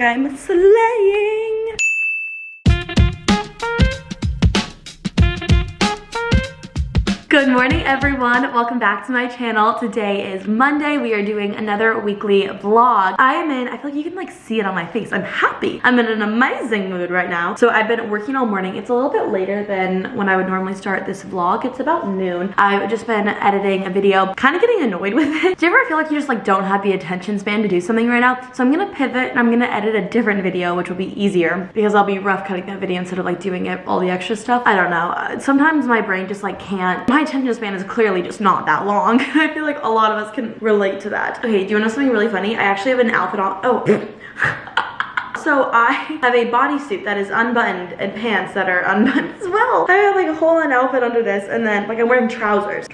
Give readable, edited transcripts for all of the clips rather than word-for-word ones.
I'm slaying. Good morning, everyone. Welcome back to my channel. Today is Monday. We are doing another weekly vlog. I feel like you can like see it on my face. I'm happy. I'm in an amazing mood right now. So I've been working all morning. It's a little bit later than when I would normally start this vlog. It's about noon. I've just been editing a video, kind of getting annoyed with it. Do you ever feel like you just like don't have the attention span to do something right now? So I'm gonna pivot and I'm gonna edit a different video, which will be easier because I'll be rough cutting that video instead of like doing it all the extra stuff. I don't know. Sometimes my brain just like can't. My attention span is clearly just not that long. I feel like a lot of us can relate to that. Okay, do you know something really funny? I actually have an outfit on. Oh. So I have a bodysuit that is unbuttoned and pants that are unbuttoned as well. I have like a whole outfit under this, and then like I'm wearing trousers,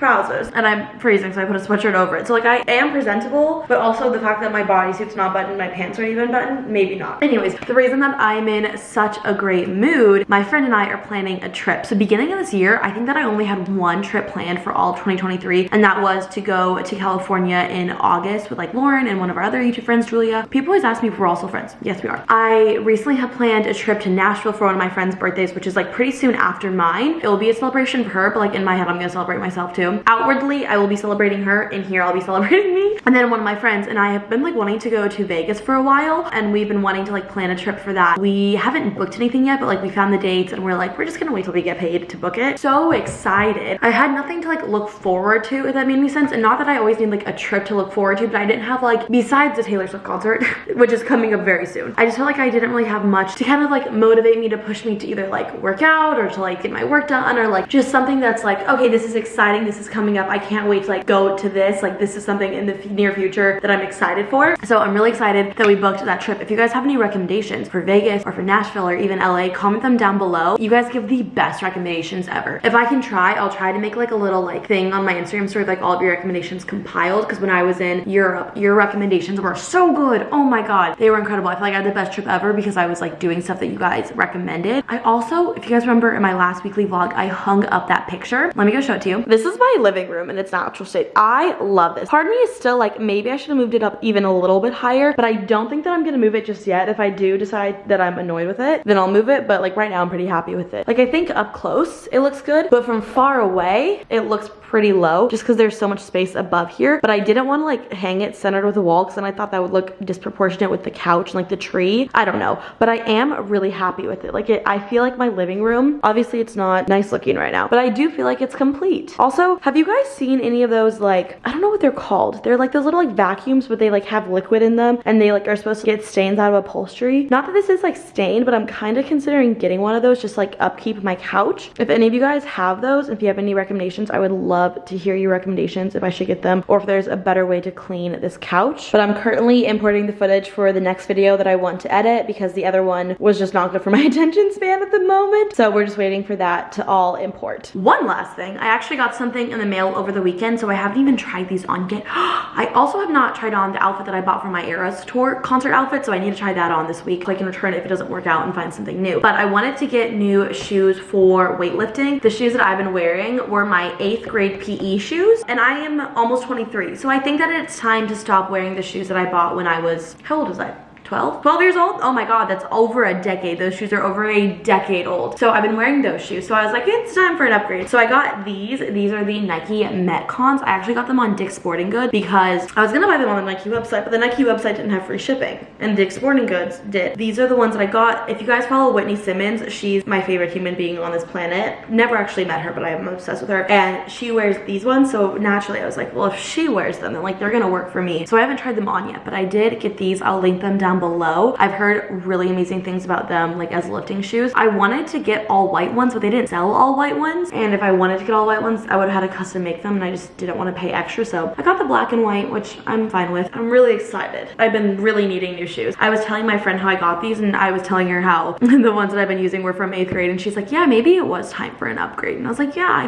and I'm freezing, so I put a sweatshirt over it. So like I am presentable, but also the fact that my bodysuit's not buttoned, my pants aren't even buttoned, maybe not. Anyways, the reason that I'm in such a great mood, my friend and I are planning a trip. So beginning of this year, I think that I only had one trip planned for all of 2023, and that was to go to California in August with like Lauren and one of our other YouTube friends, Julia. People always ask me if we're also friends. Yes, we are. I recently have planned a trip to Nashville for one of my friend's birthdays, which is like pretty soon after mine. It will be a celebration for her, but like in my head, I'm gonna celebrate myself too. Outwardly, I will be celebrating her. In here, I'll be celebrating me. And then one of my friends and I have been like wanting to go to Vegas for a while, and we've been wanting to like plan a trip for that. We haven't booked anything yet, but like we found the dates and we're like, we're just gonna wait till we get paid to book it. So excited. I had nothing to like look forward to, if that made any sense. And not that I always need like a trip to look forward to, but I didn't have like, besides the Taylor Swift concert, which is coming up very soon, I just felt like I didn't really have much to kind of like motivate me to push me to either like work out or to like get my work done, or like just something that's like, okay, this is exciting, this is coming up, I can't wait to like go to this, like this is something in the near future that I'm excited for. So I'm really excited that we booked that trip. If you guys have any recommendations for Vegas or for Nashville or even LA, comment them down below. You guys give the best recommendations ever. If I can try, I'll try to make like a little like thing on my Instagram story, like all of your recommendations compiled, because when I was in Europe, your recommendations were so good. Oh my god, they were incredible. I feel like I had the best trip ever because I was like doing stuff that you guys recommended. I also, if you guys remember in my last weekly vlog, I hung up that picture. Let me go show it to you. This is my living room in its natural state. I love this. Part of me is still like, maybe I should have moved it up even a little bit higher, but I don't think that I'm gonna move it just yet. If I do decide that I'm annoyed with it, then I'll move it, but like right now I'm pretty happy with it. Like I think up close it looks good, but from far away it looks pretty low just because there's so much space above here. But I didn't want to like hang it centered with the wall because then I thought that would look disproportionate with the couch and like the tree. I don't know, but I am really happy with it. Like I feel like my living room, obviously it's not nice looking right now, but I do feel like it's complete. Also, have you guys seen any of those, like, I don't know what they're called. They're like those little like vacuums, but they like have liquid in them and they like are supposed to get stains out of upholstery. Not that this is like stained, but I'm kind of considering getting one of those, just like upkeep my couch. If any of you guys have those, if you have any recommendations, I would love to hear your recommendations if I should get them or if there's a better way to clean this couch. But I'm currently importing the footage for the next video that I want to edit because the other one was just not good for my attention span at the moment. So we're just waiting for that to all import. One last thing, I actually got something in the mail over the weekend, so I haven't even tried these on yet. I also have not tried on the outfit that I bought for my Eras tour concert outfit, so I need to try that on this week so I can return it if it doesn't work out and find something new. But I wanted to get new shoes for weightlifting. The shoes that I've been wearing were my 8th grade PE shoes, and I am almost 23, so I think that it's time to stop wearing the shoes that I bought when I was, how old was I? 12 years old? Oh my god, that's over a decade. Those shoes are over a decade old. So I've been wearing those shoes. So I was like, it's time for an upgrade. So I got these. These are the Nike Metcons. I actually got them on Dick's Sporting Goods because I was gonna buy them on the Nike website, but the Nike website didn't have free shipping, and Dick's Sporting Goods did. These are the ones that I got. If you guys follow Whitney Simmons, she's my favorite human being on this planet. Never actually met her, but I am obsessed with her. And she wears these ones, so naturally I was like, well, if she wears them, then like they're gonna work for me. So I haven't tried them on yet, but I did get these. I'll link them down below. I've heard really amazing things about them, like as lifting shoes. I wanted to get all white ones, but they didn't sell all white ones. And if I wanted to get all white ones, I would have had to custom make them, and I just didn't want to pay extra. So I got the black and white, which I'm fine with. I'm really excited. I've been really needing new shoes. I was telling my friend how I got these, and I was telling her how the ones that I've been using were from 8th grade, and she's like, yeah, maybe it was time for an upgrade. And I was like, yeah, I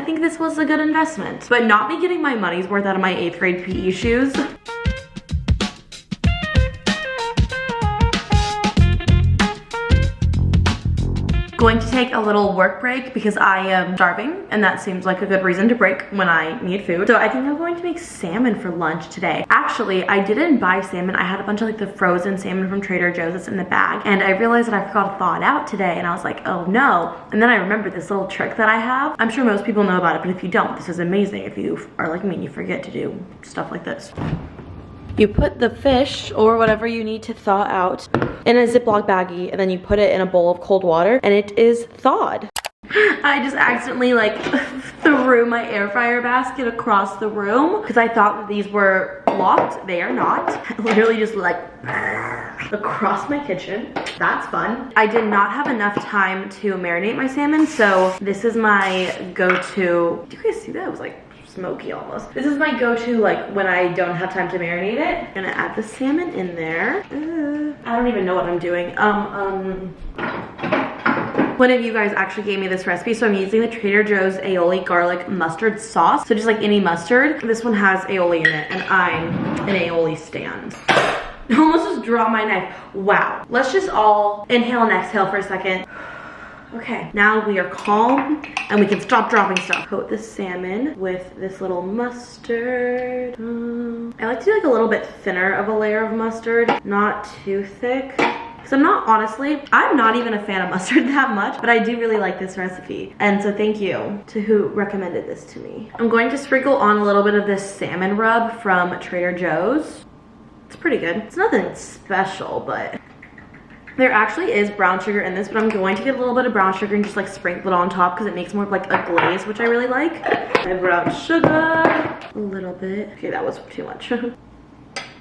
think this was a good investment. But not me getting my money's worth out of my 8th grade PE shoes. Going to take a little work break because I am starving, and that seems like a good reason to break when I need food. So I think I'm going to make salmon for lunch today. Actually, I didn't buy salmon. I had a bunch of like the frozen salmon from Trader Joe's that's in the bag, and I realized that I forgot to thaw it out today, and I was like, oh no. And then I remembered this little trick that I have. I'm sure most people know about it, but if you don't, this is amazing if you are like me and you forget to do stuff like this. You put the fish or whatever you need to thaw out in a Ziploc baggie, and then you put it in a bowl of cold water, and it is thawed. I just accidentally like threw my air fryer basket across the room because I thought that these were locked. They are not. I literally just like across my kitchen. That's fun. I did not have enough time to marinate my salmon, so this is my go-to. Do you guys see that? It was like smoky almost. This is my go-to like when I don't have time to marinate it. I'm gonna add the salmon in there. I don't even know what I'm doing. One of you guys actually gave me this recipe, so I'm using the Trader Joe's aioli garlic mustard sauce. So just like any mustard, this one has aioli in it, and I'm an aioli stand. I almost just dropped my knife. Wow. Let's just all inhale and exhale for a second. Okay, now we are calm and we can stop dropping stuff. Coat the salmon with this little mustard. I like to do like a little bit thinner of a layer of mustard, not too thick. So I'm not even a fan of mustard that much, but I do really like this recipe. And so thank you to who recommended this to me. I'm going to sprinkle on a little bit of this salmon rub from Trader Joe's. It's pretty good. It's nothing special, but there actually is brown sugar in this, but I'm going to get a little bit of brown sugar and just like sprinkle it on top because it makes more of like a glaze, which I really like. My brown sugar, a little bit. Okay, that was too much.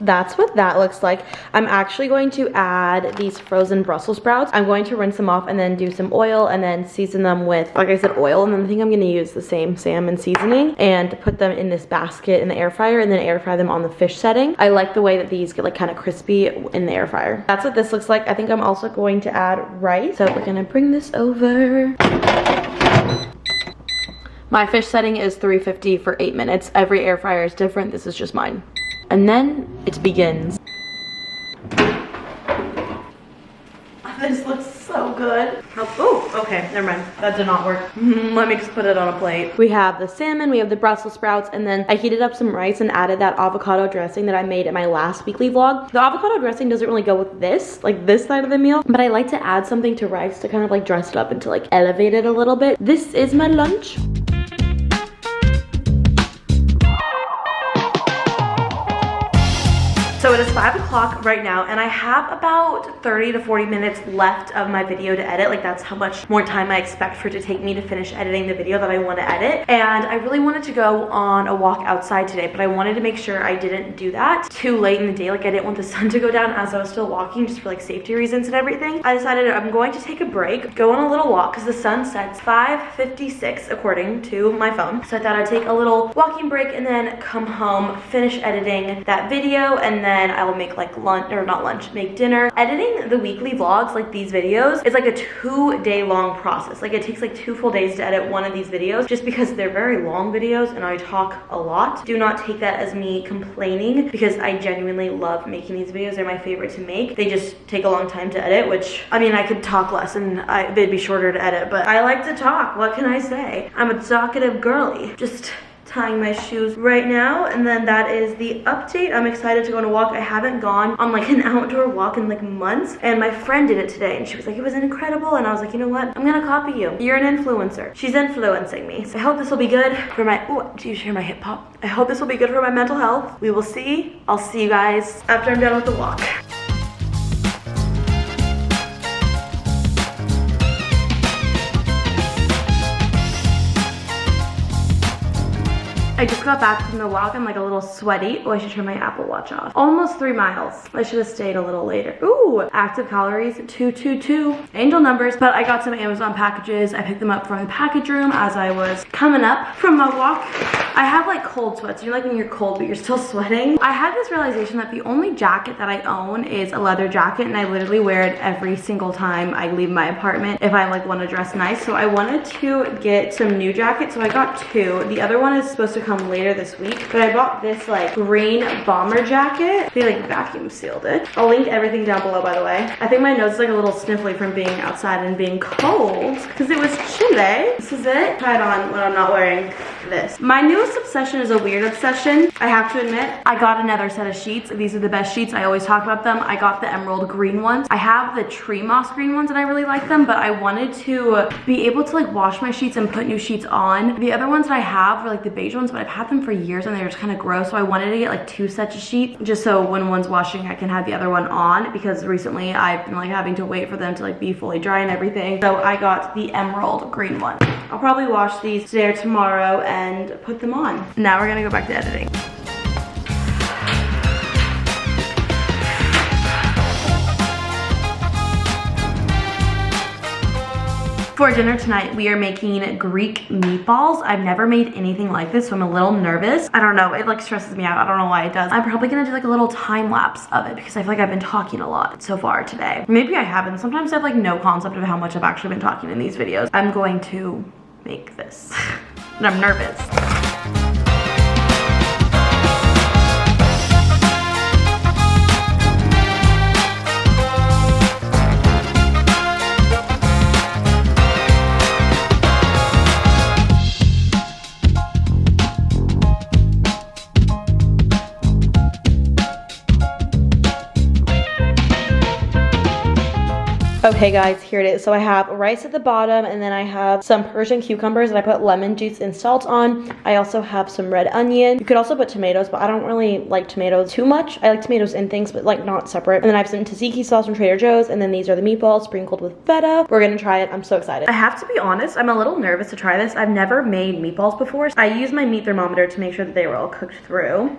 That's what that looks like. I'm actually going to add these frozen Brussels sprouts. I'm going to rinse them off and then do some oil and then season them with, like I said, oil. And then I think I'm going to use the same salmon seasoning and put them in this basket in the air fryer and then air fry them on the fish setting. I like the way that these get like kind of crispy in the air fryer. That's what this looks like. I think I'm also going to add rice. So we're going to bring this over. My fish setting is 350 for 8 minutes. Every air fryer is different. This is just mine. And then it begins. This looks so good. Oh, okay, never mind. That did not work. Let me just put it on a plate. We have the salmon, we have the Brussels sprouts, and then I heated up some rice and added that avocado dressing that I made in my last weekly vlog. The avocado dressing doesn't really go with this, like this side of the meal, but I like to add something to rice to kind of like dress it up and to like elevate it a little bit. This is my lunch. So it is 5 o'clock right now, and I have about 30 to 40 minutes left of my video to edit. Like that's how much more time I expect for it to take me to finish editing the video that I want to edit. And I really wanted to go on a walk outside today, but I wanted to make sure I didn't do that too late in the day. Like I didn't want the sun to go down as I was still walking, just for like safety reasons and everything. I decided I'm going to take a break, go on a little walk, because the sun sets 5:56 according to my phone. So I thought I'd take a little walking break and then come home, finish editing that video, and then I will make like lunch, or not lunch, make dinner. Editing the weekly vlogs like these videos is like a 2-day long process. Like it takes like 2 full days to edit one of these videos just because they're very long videos and I talk a lot. Do not take that as me complaining because I genuinely love making these videos. They're my favorite to make. They just take a long time to edit, which I mean I could talk less and they'd be shorter to edit, but I like to talk. What can I say? I'm a talkative girly. Just tying my shoes right now, and then that is the update. I'm excited to go on a walk. I haven't gone on like an outdoor walk in like months, and my friend did it today and she was like, it was incredible, and I was like, you know what, I'm gonna copy you. You're an influencer. She's influencing me. So I hope this will be good for my, oh, do you hear my hip hop? I hope this will be good for my mental health. We will see. I'll see you guys after I'm done with the walk. I just got back from the walk. I'm like a little sweaty. Oh, I should turn my Apple Watch off. Almost 3 miles. I should have stayed a little later. Ooh, active calories, 222. Angel numbers, but I got some Amazon packages. I picked them up from the package room as I was coming up from my walk. I have like cold sweats. You know, like when you're cold, but you're still sweating. I had this realization that the only jacket that I own is a leather jacket, and I literally wear it every single time I leave my apartment if I like want to dress nice. So I wanted to get some new jackets, so I got 2. The other one is supposed to come later later this week, but I bought this like green bomber jacket. They like vacuum sealed it. I'll link everything down below, by the way. I think my nose is like a little sniffly from being outside and being cold because it was chilly. This is it. Try it on when I'm not wearing this. My newest obsession is a weird obsession. I have to admit, I got another set of sheets. These are the best sheets. I always talk about them. I got the emerald green ones. I have the tree moss green ones and I really like them, but I wanted to be able to like wash my sheets and put new sheets on. The other ones that I have are like the beige ones, but I've had them for years and they're just kind of gross. So I wanted to get like 2 sets of sheets just so when one's washing, I can have the other one on, because recently I've been like having to wait for them to like be fully dry and everything. So I got the emerald green one. I'll probably wash these today or tomorrow and put them on. Now we're gonna go back to editing. For dinner tonight, we are making Greek meatballs. I've never made anything like this, so I'm a little nervous. I don't know, it like stresses me out. I don't know why it does. I'm probably gonna do like a little time lapse of it because I feel like I've been talking a lot so far today. Maybe I haven't. Sometimes I have like no concept of how much I've actually been talking in these videos. I'm going to make this and I'm nervous. Okay guys, here it is. So I have rice at the bottom and then I have some Persian cucumbers and I put lemon juice and salt on. I also have some red onion. You could also put tomatoes, but I don't really like tomatoes too much. I like tomatoes in things, but like not separate. And then I have some tzatziki sauce from Trader Joe's, and then these are the meatballs sprinkled with feta. We're gonna try it. I'm so excited. I have to be honest, I'm a little nervous to try this. I've never made meatballs before. I used my meat thermometer to make sure that they were all cooked through.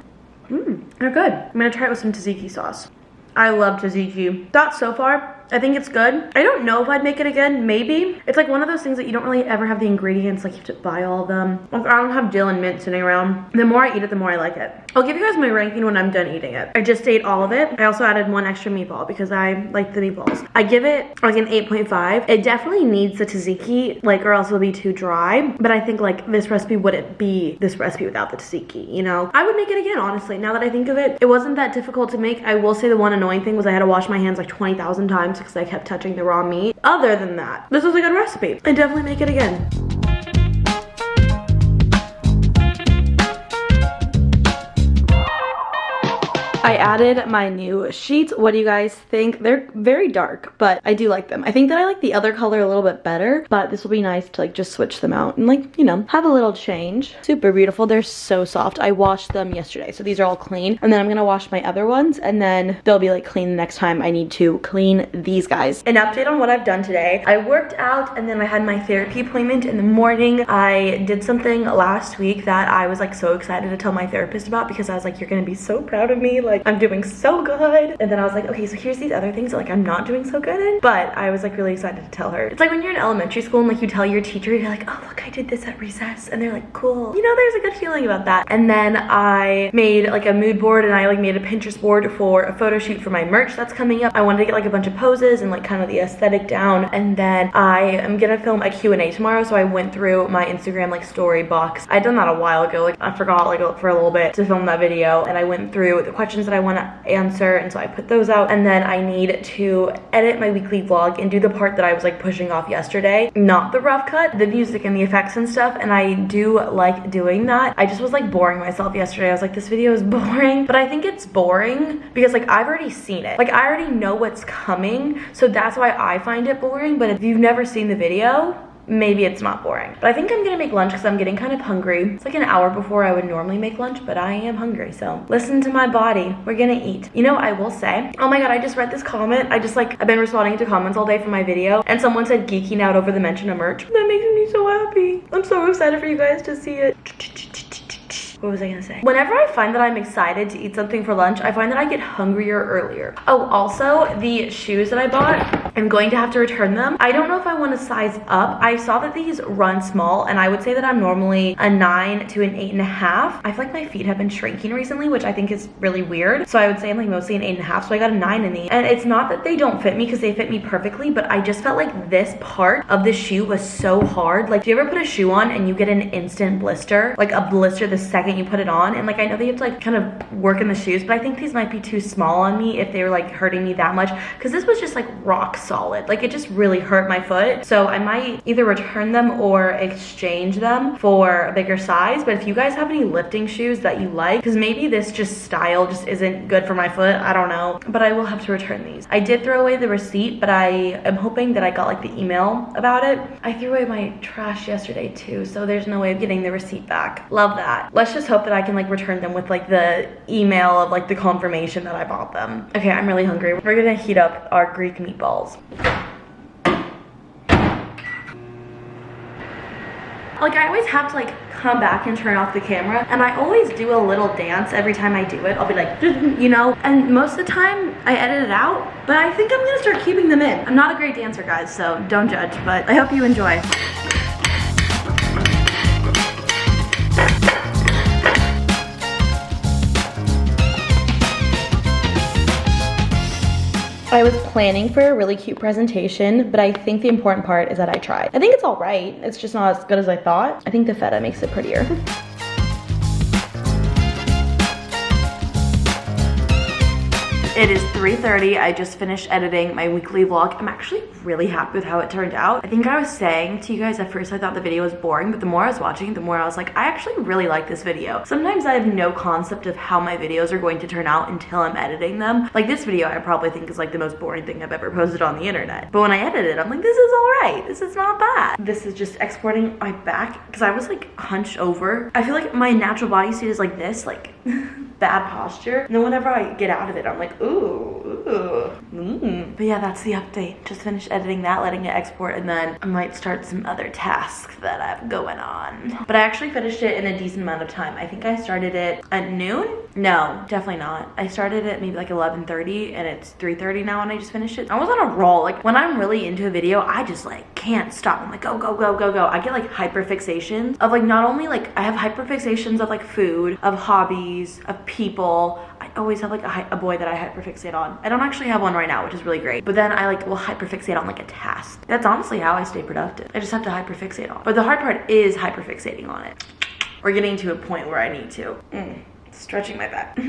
They're good. I'm gonna try it with some tzatziki sauce. I love tzatziki. That so far, I think it's good. I don't know if I'd make it again, maybe. It's like one of those things that you don't really ever have the ingredients, like you have to buy all of them. Like I don't have dill and mint sitting around. The more I eat it, the more I like it. I'll give you guys my ranking when I'm done eating it. I just ate all of it. I also added 1 extra meatball because I like the meatballs. I give it like an 8.5. It definitely needs the tzatziki, like, or else it'll be too dry. But I think like this recipe wouldn't be this recipe without the tzatziki, you know? I would make it again, honestly. Now that I think of it, it wasn't that difficult to make. I will say the one annoying thing was I had to wash my hands like 20,000 times because I kept touching the raw meat. Other than that, this was a good recipe. I'd definitely make it again. I added my new sheets. What do you guys think? They're very dark, but I do like them. I think that I like the other color a little bit better, but this will be nice to like just switch them out and like, you know, have a little change. Super beautiful. They're so soft. I washed them yesterday, so these are all clean. And then I'm gonna wash my other ones and then they'll be like clean the next time I need to clean these guys. An update on what I've done today. I worked out and then I had my therapy appointment in the morning. I did something last week that I was like so excited to tell my therapist about because I was like, you're gonna be so proud of me. Like I'm doing so good. And then I was like, okay, so here's these other things that like I'm not doing so good in, but I was like really excited to tell her. It's like when you're in elementary school and like you tell your teacher, you're like, oh look, I did this at recess, and they're like, cool. You know, there's a good feeling about that. And then I made like a mood board and I like made a Pinterest board for a photo shoot for my merch that's coming up. I wanted to get like a bunch of poses and like kind of the aesthetic down. And then I am gonna film a Q&A tomorrow, so I went through my Instagram like story box. I'd done that a while ago. Like I forgot like for a little bit to film that video, and I went through the questions that I want to answer, and so I put those out. And then I need to edit my weekly vlog and do the part that I was like pushing off yesterday, not the rough cut, the music and the effects and stuff. And I do like doing that. I just was like boring myself yesterday. I was like, this video is boring, but I think it's boring because like I've already seen it. Like I already know what's coming, so that's why I find it boring. But if you've never seen the video, maybe it's not boring. But I think I'm gonna make lunch because I'm getting kind of hungry. It's like an hour before I would normally make lunch, but I am hungry, so listen to my body. We're gonna eat. You know, I will say, oh my god, I just read this comment. I've been responding to comments all day for my video, and someone said geeking out over the mention of merch. That makes me so happy. I'm so excited for you guys to see it. What was I gonna say? Whenever I find that I'm excited to eat something for lunch, I find that I get hungrier earlier. Oh, also the shoes that I bought, I'm going to have to return them. I don't know if I want to size up. I saw that these run small, and I would say that I'm normally a 9 to an 8.5. I feel like my feet have been shrinking recently, which I think is really weird. So I would say I'm like mostly an 8.5. So I got a 9 in these. And it's not that they don't fit me because they fit me perfectly, but I just felt like this part of the shoe was so hard. Like, do you ever put a shoe on and you get an instant blister? Like a blister the second second you put it on. And like, I know that you have to like kind of work in the shoes, but I think these might be too small on me if they were like hurting me that much, because this was just like rock solid. Like it just really hurt my foot. So I might either return them or exchange them for a bigger size. But if you guys have any lifting shoes that you like, because maybe this just style just isn't good for my foot, I don't know, but I will have to return these. I did throw away the receipt, but I am hoping that I got like the email about it. I threw away my trash yesterday too, so there's no way of getting the receipt back. Love that. Let's just hope that I can like return them with like the email of like the confirmation that I bought them. Okay, I'm really hungry. We're gonna heat up our Greek meatballs. Like I always have to like come back and turn off the camera, and I always do a little dance every time I do it. I'll be like, you know, and most of the time I edit it out, but I think I'm gonna start keeping them in. I'm not a great dancer, guys, so don't judge, but I hope you enjoy. I was planning for a really cute presentation, but I think the important part is that I tried. I think it's all right. It's just not as good as I thought. I think the feta makes it prettier. It is 3:30. I just finished editing my weekly vlog. I'm actually really happy with how it turned out. I think I was saying to you guys at first I thought the video was boring, but the more I was watching, the more I was like, I actually really like this video. Sometimes I have no concept of how my videos are going to turn out until I'm editing them. Like this video I probably think is like the most boring thing I've ever posted on the internet. But when I edit it, I'm like, this is all right. This is not bad. This is just exporting my back because I was like hunched over. I feel like my natural bodysuit is like this, like bad posture. And then whenever I get out of it, I'm like, ooh. But yeah, that's the update. Just finished editing that, letting it export, and then I might start some other tasks that I have going on. But I actually finished it in a decent amount of time. I think I started it at noon? No, definitely not. I started it maybe like 11:30 and it's 3:30 now and I just finished it. I was on a roll. Like when I'm really into a video, I just like can't stop. I'm like, go, go, go, go, go. I get like hyperfixations of like, not only like I have hyperfixations of like food, of hobbies, of people. I always have like a boy that I hyperfixate on. I don't actually have one right now, which is really great. But then I like will hyperfixate on like a task. That's honestly how I stay productive. I just have to hyperfixate on. But the hard part is hyperfixating on it. Or getting to a point where I need to. Stretching my back.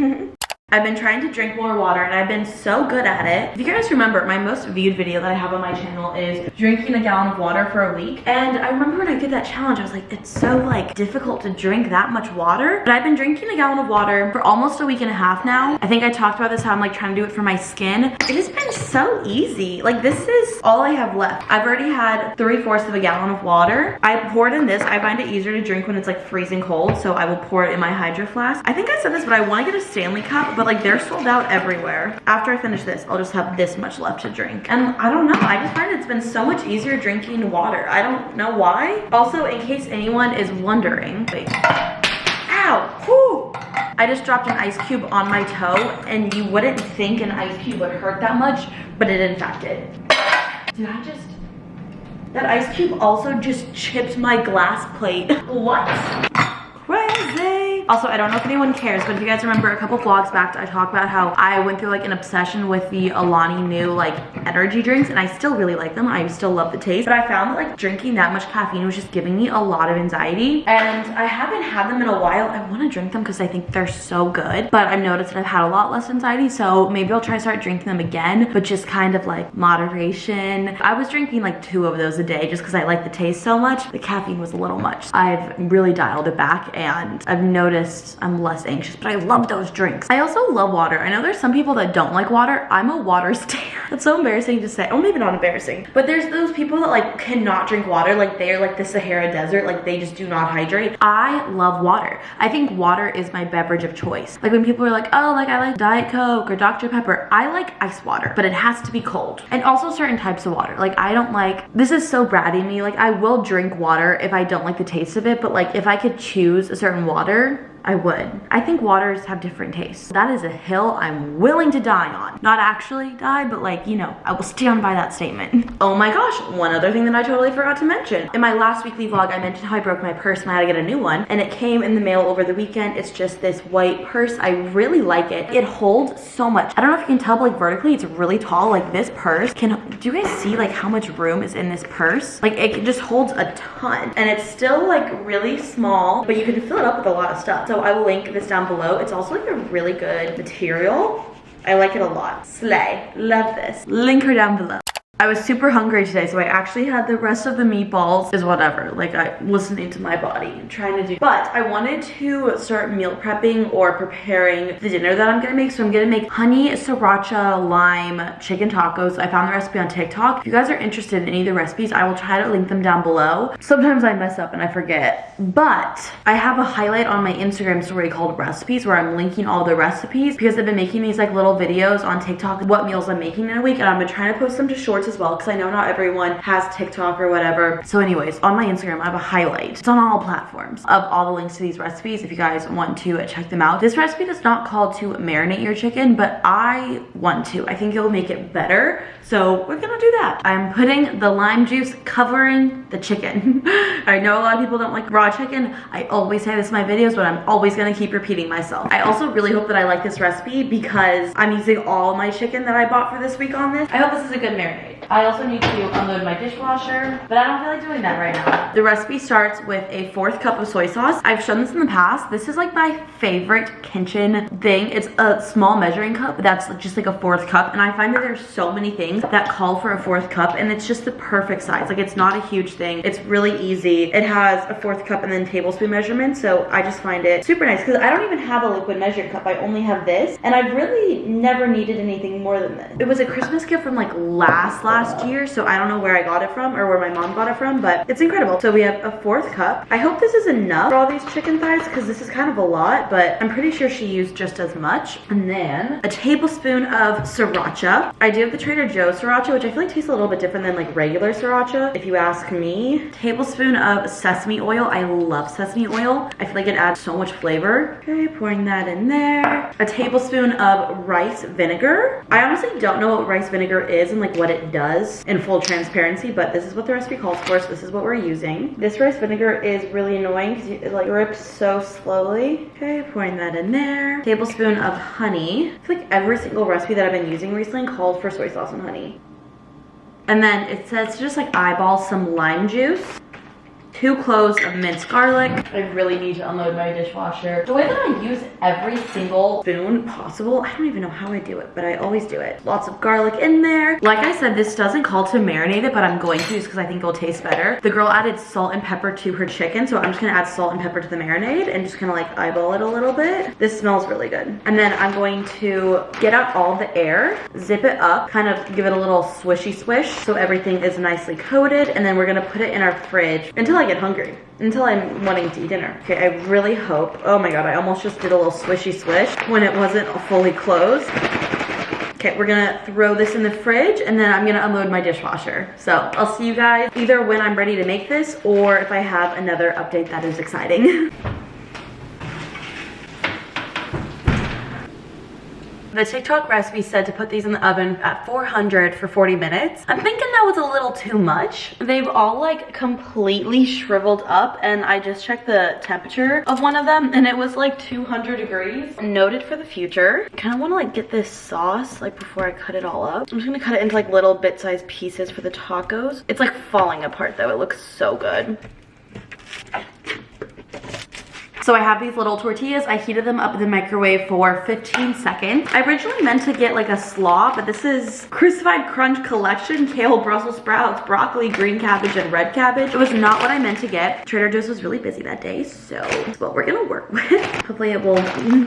I've been trying to drink more water and I've been so good at it. If you guys remember, my most viewed video that I have on my channel is drinking a gallon of water for a week. And I remember when I did that challenge, I was like, it's so like difficult to drink that much water. But I've been drinking a gallon of water for almost a week and a half now. I think I talked about this, how I'm like trying to do it for my skin. It has been so easy. Like this is all I have left. I've already had 3/4 of a gallon of water. I poured in this. I find it easier to drink when it's like freezing cold. So I will pour it in my Hydro Flask. I think I said this, but I want to get a Stanley cup, but like they're sold out everywhere. After I finish this, I'll just have this much left to drink. And I don't know, I just find it's been so much easier drinking water. I don't know why. Also, in case anyone is wondering, wait. Ow, whew. I just dropped an ice cube on my toe and you wouldn't think an ice cube would hurt that much, but it in fact did. That ice cube also just chipped my glass plate. What? Crazy. Also, I don't know if anyone cares, but if you guys remember a couple vlogs back, I talked about how I went through like an obsession with the Alani Nu like energy drinks, and I still really like them. I still love the taste, but I found that like drinking that much caffeine was just giving me a lot of anxiety, and I haven't had them in a while. I want to drink them because I think they're so good, but I've noticed that I've had a lot less anxiety, so maybe I'll try to start drinking them again, but just kind of like moderation. I was drinking like 2 of those a day just because I like the taste so much. The caffeine was a little much. I've really dialed it back and I've noticed I'm less anxious, but I love those drinks. I also love water. I know there's some people that don't like water. I'm a water stan. That's so embarrassing to say. Oh, maybe not embarrassing, but there's those people that like cannot drink water. Like they're like the Sahara Desert. Like they just do not hydrate. I love water. I think water is my beverage of choice. Like when people are like, oh, like I like Diet Coke or Dr. Pepper. I like ice water, but it has to be cold. And also certain types of water. Like I don't like, this is so bratty me. Like I will drink water if I don't like the taste of it, but like if I could choose a certain water, I would. I think waters have different tastes. That is a hill I'm willing to die on. Not actually die, but like, you know, I will stand by that statement. Oh my gosh, one other thing that I totally forgot to mention. In my last weekly vlog, I mentioned how I broke my purse and I had to get a new one, and it came in the mail over the weekend. It's just this white purse. I really like it. It holds so much. I don't know if you can tell, but like vertically, it's really tall. Like this purse can, do you guys see like how much room is in this purse? Like it just holds a ton, and it's still like really small, but you can fill it up with a lot of stuff. So I will link this down below. It's also like a really good material. I like it a lot. Slay. Love this. Link her down below. I was super hungry today, so I actually had the rest of the meatballs. Is whatever, like I'm listening to my body and trying to do. But I wanted to start meal prepping or preparing the dinner that I'm gonna make. So I'm gonna make honey sriracha lime chicken tacos. I found the recipe on TikTok. If you guys are interested in any of the recipes, I will try to link them down below. Sometimes I mess up and I forget, but I have a highlight on my Instagram story called recipes where I'm linking all the recipes because I've been making these like little videos on TikTok what meals I'm making in a week, and I've been trying to post them to shorts as well because I know not everyone has TikTok or whatever. So anyways, on my Instagram I have a highlight. It's on all platforms of all the links to these recipes if you guys want to check them out. This recipe does not call to marinate your chicken, but I want to. I think it'll make it better. So we're gonna do that. I'm putting the lime juice covering the chicken. I know a lot of people don't like raw chicken. I always say this in my videos, but I'm always gonna keep repeating myself. I also really hope that I like this recipe because I'm using all my chicken that I bought for this week on this. I hope this is a good marinade. I also need to unload my dishwasher, but I don't feel like doing that right now. The recipe starts with a 4th cup of soy sauce. I've shown this in the past. This is like my favorite kitchen thing. It's a small measuring cup, but that's just like a 4th cup. And I find that there's so many things that call for a 4th cup, and it's just the perfect size. Like it's not a huge thing. It's really easy. It has a 4th cup and then tablespoon measurement. So I just find it super nice because I don't even have a liquid measuring cup. I only have this, and I've really never needed anything more than this. It was a Christmas gift from like last year, so I don't know where I got it from or where my mom got it from, but it's incredible. So we have a 4th cup. I hope this is enough for all these chicken thighs because this is kind of a lot, but I'm pretty sure she used just as much. And then a tablespoon of sriracha. I do have the Trader Joe's sriracha, which I feel like tastes a little bit different than like regular sriracha, if you ask me. Tablespoon of sesame oil. I love sesame oil. I feel like it adds so much flavor. Okay, pouring that in there. A tablespoon of rice vinegar. I honestly don't know what rice vinegar is and like what it does in full transparency, but this is what the recipe calls for, so this is what we're using. This rice vinegar is really annoying because it like drips so slowly. Okay, pouring that in there. Tablespoon of honey. I feel like every single recipe that I've been using recently calls for soy sauce and honey. And then it says to just like eyeball some lime juice. 2 cloves of minced garlic. I really need to unload my dishwasher. The way that I use every single spoon possible, I don't even know how I do it, but I always do it. Lots of garlic in there. Like I said, this doesn't call to marinate it, but I'm going to just because I think it'll taste better. The girl added salt and pepper to her chicken, so I'm just gonna add salt and pepper to the marinade and just kind of like eyeball it a little bit. This smells really good. And then I'm going to get out all the air, zip it up, kind of give it a little swishy swish so everything is nicely coated, and then we're gonna put it in our fridge until I get hungry, until I'm wanting to eat dinner. Okay, I really hope, oh my god, I almost just did a little swishy swish when it wasn't fully closed. Okay, we're gonna throw this in the fridge and then I'm gonna unload my dishwasher. So I'll see you guys either when I'm ready to make this or if I have another update that is exciting. The TikTok recipe said to put these in the oven at 400 for 40 minutes. I'm thinking that was a little too much. They've all like completely shriveled up, and I just checked the temperature of one of them and it was like 200 degrees. Noted for the future. I kind of want to like get this sauce like before I cut it all up. I'm just gonna cut it into like little bit-sized pieces for the tacos. It's like falling apart though. It looks so good. So I have these little tortillas. I heated them up in the microwave for 15 seconds. I originally meant to get like a slaw, but this is Crucified Crunch Collection, kale, Brussels sprouts, broccoli, green cabbage, and red cabbage. It was not what I meant to get. Trader Joe's was really busy that day, so it's what we're gonna work with. Hopefully it will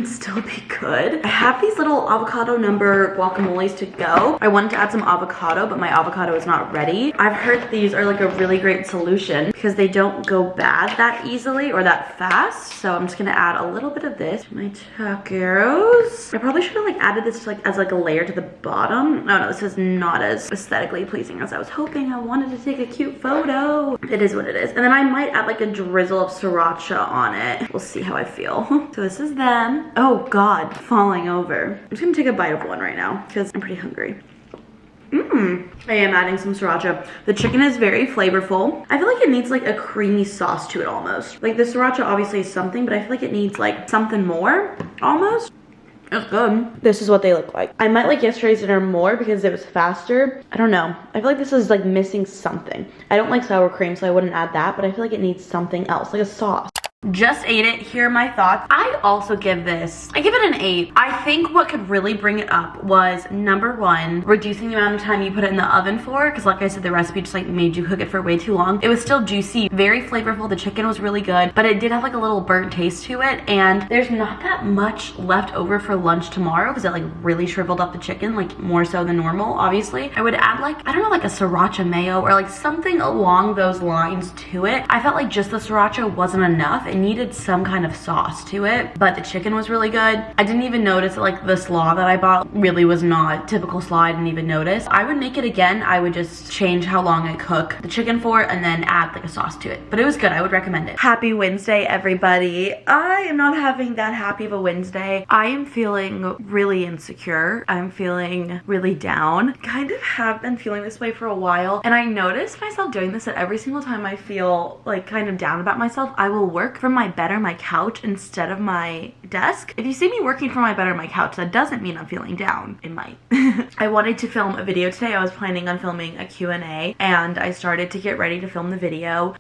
still be good. I have these little avocado number guacamoles to go. I wanted to add some avocado, but my avocado is not ready. I've heard these are like a really great solution because they don't go bad that easily or that fast. So I'm just gonna add a little bit of this to my tacos. I probably should have like added this like as like a layer to the bottom. No, this is not as aesthetically pleasing as I was hoping. I wanted to take a cute photo. It is what it is. And then I might add like a drizzle of sriracha on it. We'll see how I feel. So this is them. Oh God, falling over. I'm just gonna take a bite of one right now because I'm pretty hungry. I am adding some sriracha. The chicken is very flavorful. I feel like it needs like a creamy sauce to it almost. Like the sriracha obviously is something, but I feel like it needs like something more almost. It's good. This is what they look like. I might like yesterday's dinner more because it was faster. I don't know. I feel like this is like missing something. I don't like sour cream, so I wouldn't add that, but I feel like it needs something else, like a sauce. Just ate it. Here are my thoughts. I also give this, I give it an 8. I think what could really bring it up was number 1, reducing the amount of time you put it in the oven for, because like I said, the recipe just like made you cook it for way too long. It was still juicy, very flavorful. The chicken was really good, but it did have like a little burnt taste to it, and there's not that much left over for lunch tomorrow because it like really shriveled up the chicken, like more so than normal. Obviously I would add like, I don't know, like a sriracha mayo or like something along those lines to it. I felt like just the sriracha wasn't enough. It needed some kind of sauce to it, but the chicken was really good. I didn't even notice that like the slaw that I bought really was not typical slaw. I didn't even notice. I would make it again. I would just change how long I cook the chicken for and then add like a sauce to it, but it was good. I would recommend it. Happy Wednesday, everybody. I am not having that happy of a Wednesday. I am feeling really insecure. I'm feeling really down. Kind of have been feeling this way for a while, and I noticed myself doing this at every single time I feel like kind of down about myself. I will work from my bed or my couch instead of my desk. If you see me working from my bed or my couch, that doesn't mean I'm feeling down. It might. I wanted to film a video today. I was planning on filming a Q&A, and I started to get ready to film the video.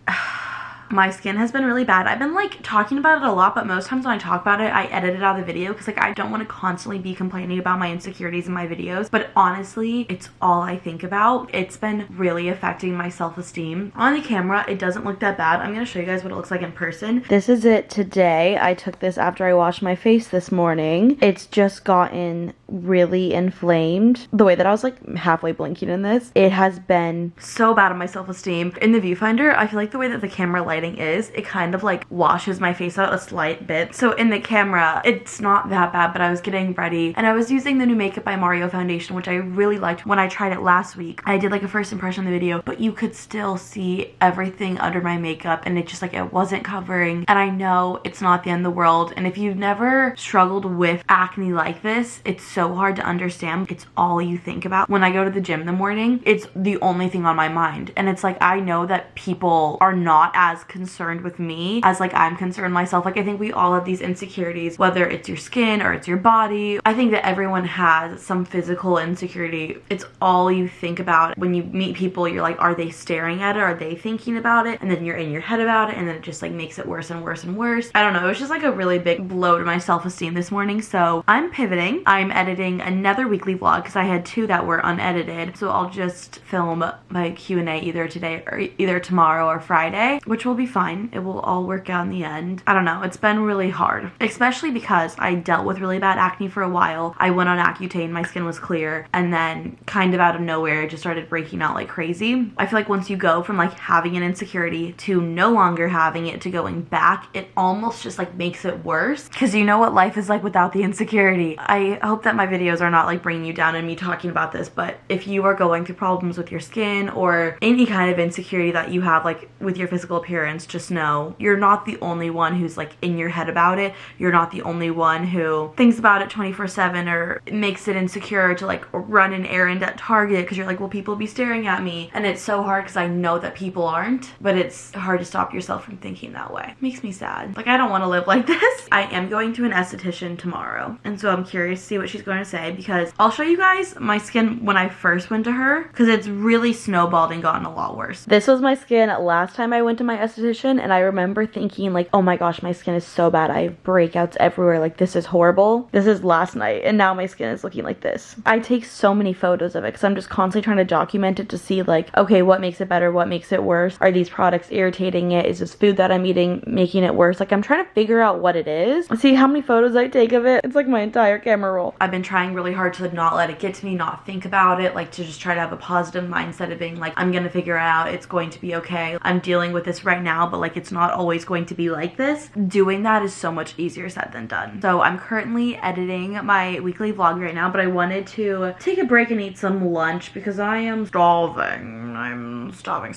My skin has been really bad. I've been like talking about it a lot, but most times when I talk about it, I edit it out of the video because like I don't want to constantly be complaining about my insecurities in my videos. But honestly, it's all I think about. It's been really affecting my self-esteem. On the camera, it doesn't look that bad. I'm going to show you guys what it looks like in person. This is it today. I took this after I washed my face this morning. It's just gotten really inflamed. The way that I was like halfway blinking in this, it has been so bad on my self-esteem. In the viewfinder, I feel like the way that the camera lighting is, it kind of like washes my face out a slight bit. So in the camera, it's not that bad, but I was getting ready and I was using the new Makeup by Mario foundation, which I really liked when I tried it last week. I did like a first impression of the video, but you could still see everything under my makeup and it just like, it wasn't covering. And I know it's not the end of the world. And if you've never struggled with acne like this, it's so hard to understand. It's all you think about. When I go to the gym in the morning, it's the only thing on my mind. And it's like, I know that people are not as concerned with me as like I'm concerned myself. Like I think we all have these insecurities, whether it's your skin or it's your body. I think that everyone has some physical insecurity. It's all you think about. When you meet people, you're like, are they staring at it? Are they thinking about it? And then you're in your head about it, and then it just like makes it worse and worse and worse. I don't know. It was just like a really big blow to my self-esteem this morning. So I'm pivoting. I'm editing another weekly vlog because I had 2 that were unedited. So I'll just film my Q&A either today or either tomorrow or Friday, which will be fine. It will all work out in the end. I don't know. It's been really hard, especially because I dealt with really bad acne for a while. I went on Accutane, my skin was clear, and then kind of out of nowhere it just started breaking out like crazy. I feel like once you go from like having an insecurity to no longer having it to going back, it almost just like makes it worse because you know what life is like without the insecurity. I hope that my videos are not like bringing you down and me talking about this, but if you are going through problems with your skin or any kind of insecurity that you have like with your physical appearance, just know you're not the only one who's like in your head about it. You're not the only one who thinks about it 24/7 or makes it insecure to like run an errand at Target because you're like, well, people be staring at me. And it's so hard because I know that people aren't, but it's hard to stop yourself from thinking that way. It makes me sad. Like I don't want to live like this. I am going to an esthetician tomorrow, and so I'm curious to see what she's going to say because I'll show you guys my skin when I first went to her because it's really snowballed and gotten a lot worse. This was my skin last time I went to my esthetician, and I remember thinking like, oh my gosh, my skin is so bad. I have breakouts everywhere. Like this is horrible. This is last night, and now my skin is looking like this. I take so many photos of it because I'm just constantly trying to document it to see like, okay, what makes it better? What makes it worse? Are these products irritating it? Is this food that I'm eating making it worse? Like I'm trying to figure out what it is. See how many photos I take of it? It's like my entire camera roll. I've been trying really hard to not let it get to me, not think about it, like to just try to have a positive mindset of being like, I'm gonna figure it out. It's going to be okay. I'm dealing with this right now, but like it's not always going to be like this. Doing that is so much easier said than done. So I'm currently editing my weekly vlog right now, but I wanted to take a break and eat some lunch because I am starving. I'm starving.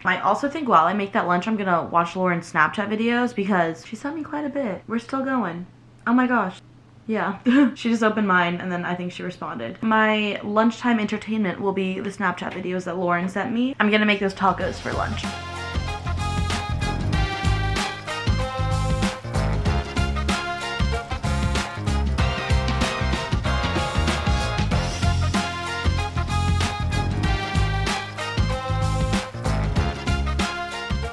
I also think while I make that lunch, I'm gonna watch Lauren's Snapchat videos because she sent me quite a bit. We're still going. Oh my gosh. Yeah. She just opened mine and then I think she responded. My lunchtime entertainment will be the Snapchat videos that Lauren sent me. I'm gonna make those tacos for lunch.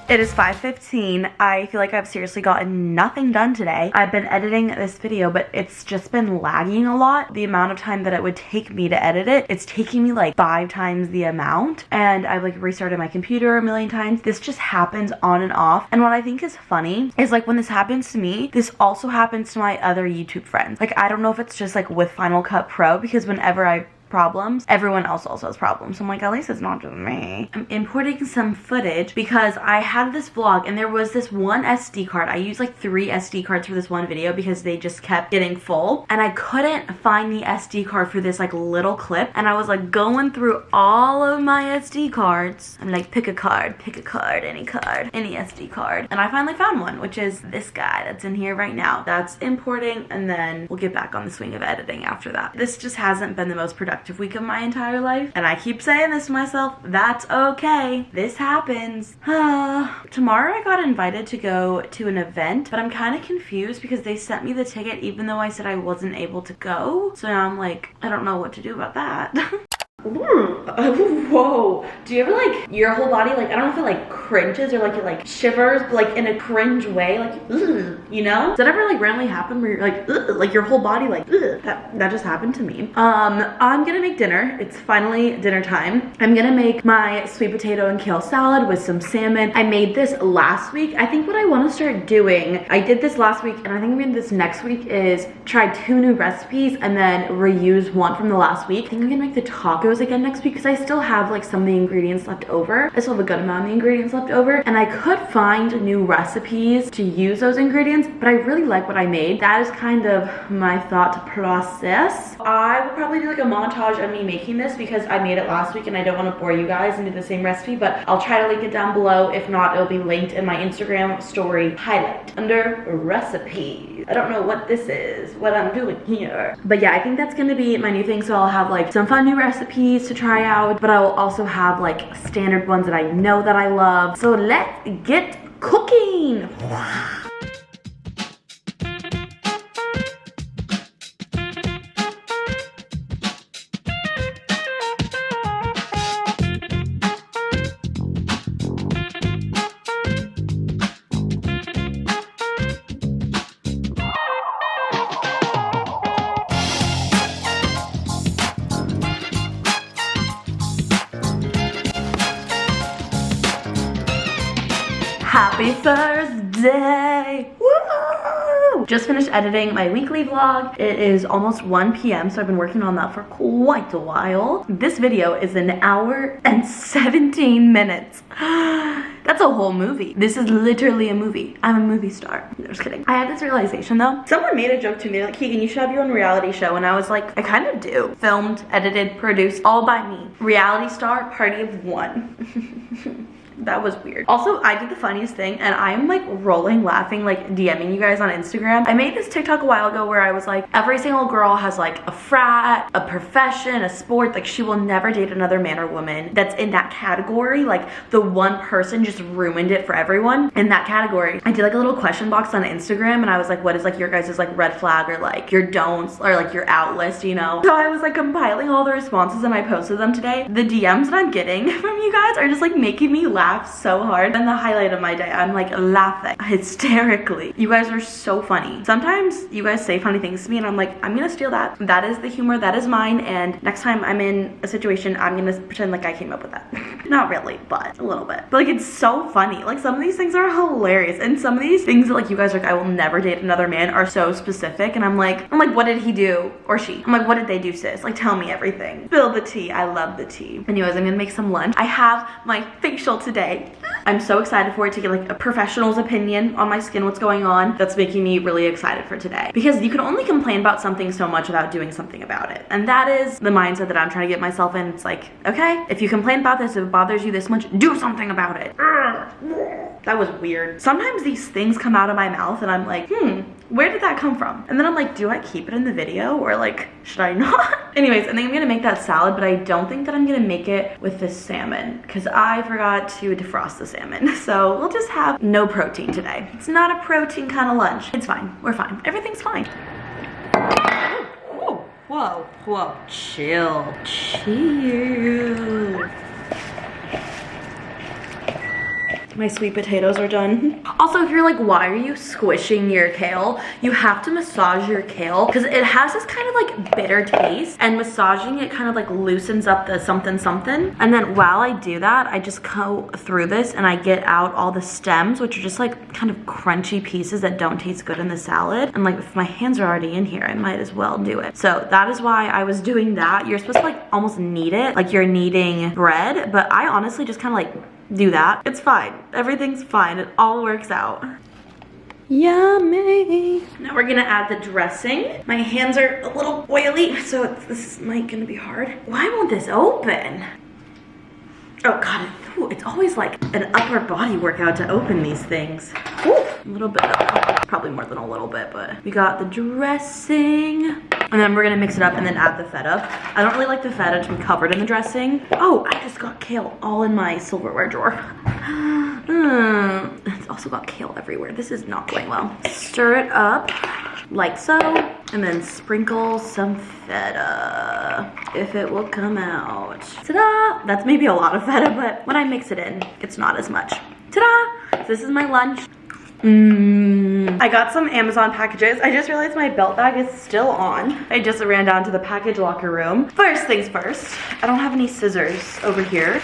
It is 5:15. I feel like I've seriously gotten nothing done today. I've been editing this video, but it's just been lagging a lot. The amount of time that it would take me to edit it, it's taking me like 5 times the amount. And I've like restarted my computer a million times. This just happens on and off. And what I think is funny is like when this happens to me, this also happens to my other YouTube friends. Like I don't know if it's just like with Final Cut Pro, because whenever I problems, everyone else also has problems. So I'm like, at least it's not just me. I'm importing some footage because I had this vlog and there was this one SD card. I used like 3 SD cards for this one video because they just kept getting full, and I couldn't find the SD card for this like little clip, and I was like going through all of my SD cards. I'm like, pick a card, any SD card. And I finally found one, which is this guy that's in here right now. That's importing, and then we'll get back on the swing of editing after that. This just hasn't been the most productive week of my entire life, and I keep saying this to myself, that's okay, this happens. Tomorrow I got invited to go to an event, but I'm kind of confused because they sent me the ticket even though I said I wasn't able to go. So now I'm like, I don't know what to do about that. Whoa, do you ever like your whole body, like I don't know if it like cringes or like it like shivers, but like in a cringe way, like ugh, you know? Does that ever like randomly happen where you're like ugh, like your whole body like ugh? That just happened to me. I'm gonna make dinner. It's finally dinner time. I'm gonna make my sweet potato and kale salad with some salmon. I made this last week. I think what I want to start doing, I did this last week and I think I'm gonna do this next week, is try 2 new recipes and then reuse one from the last week. I think I'm gonna make the tacos again next week because I still have like some of the ingredients left over. I still have a good amount of the ingredients left over, and I could find new recipes to use those ingredients, but I really like what I made. That is kind of my thought process. I will probably do like a montage of me making this because I made it last week and I don't want to bore you guys and do the same recipe, but I'll try to link it down below. If not, it'll be linked in my Instagram story highlight under recipes. I don't know what this is, what I'm doing here, but yeah, I think that's gonna be my new thing. So I'll have like some fun new recipes to try out, but I will also have like standard ones that I know that I love. So let's get cooking. Happy Thursday! Woo! Just finished editing my weekly vlog. It is almost 1 p.m. so I've been working on that for quite a while. This video is 1 hour and 17 minutes. That's a whole movie. This is literally a movie. I'm a movie star. No, just kidding. I had this realization though. Someone made a joke to me like, Keegan, you should have your own reality show. And I was like, I kind of do. Filmed, edited, produced, all by me. Reality star, party of 1. That was weird. Also, I did the funniest thing and I'm like rolling laughing, like DMing you guys on Instagram. I made this TikTok a while ago where I was like, every single girl has like a frat, a profession, a sport. Like she will never date another man or woman that's in that category. Like the one person just ruined it for everyone in that category. I did like a little question box on Instagram and I was like, what is like your guys' like red flag or like your don'ts or like your out list, you know? So I was like compiling all the responses and I posted them today. The DMs that I'm getting from you guys are just like making me laugh so hard. And the highlight of my day, I'm like laughing hysterically. You guys are so funny. Sometimes you guys say funny things to me and I'm like, I'm gonna steal that. That is the humor, that is mine, and next time I'm in a situation, I'm gonna pretend like I came up with that. Not really, but a little bit. But like it's so funny. Like some of these things are hilarious, and some of these things that like you guys are like, I will never date another man, are so specific, and I'm like, what did he do? Or she. I'm like, what did they do, sis? Like tell me everything. Spill the tea. I love the tea. Anyways, I'm gonna make some lunch. I have my facial today. I'm so excited for it, to get like a professional's opinion on my skin, what's going on. That's making me really excited for today, because you can only complain about something so much without doing something about it. And that is the mindset that I'm trying to get myself in. It's like, okay, if you complain about this, if it bothers you this much, do something about it. That was weird. Sometimes these things come out of my mouth and I'm like, where did that come from? And then I'm like, do I keep it in the video or like, should I not? Anyways, I think I'm gonna make that salad, but I don't think that I'm gonna make it with the salmon because I forgot to defrost the salmon. So we'll just have no protein today. It's not a protein kind of lunch. It's fine, we're fine. Everything's fine. Whoa, whoa, chill, chill. My sweet potatoes are done. Also, if you're like, why are you squishing your kale? You have to massage your kale because it has this kind of like bitter taste, and massaging it kind of like loosens up the something something. And then while I do that, I just go through this and I get out all the stems, which are just like kind of crunchy pieces that don't taste good in the salad. And like if my hands are already in here, I might as well do it. So that is why I was doing that. You're supposed to like almost knead it like you're kneading bread, but I honestly just kind of like do that. It's fine. Everything's fine. It all works out. Yummy. Now we're gonna add the dressing. My hands are a little oily, so this might gonna be hard. Why won't this open? Oh God, it's always like an upper body workout to open these things. Ooh, a little bit, probably more than a little bit, but we got the dressing. And then we're gonna mix it up and then add the feta. I don't really like the feta to be covered in the dressing. Oh, I just got kale all in my silverware drawer. It's also got kale everywhere. This is not going well. Stir it up like so, and then sprinkle some feta, if it will come out. Ta-da! That's maybe a lot of feta, but when I mix it in, it's not as much. Ta-da! This is my lunch. I got some Amazon packages. I just realized my belt bag is still on. I just ran down to the package locker room. First things first, I don't have any scissors over here.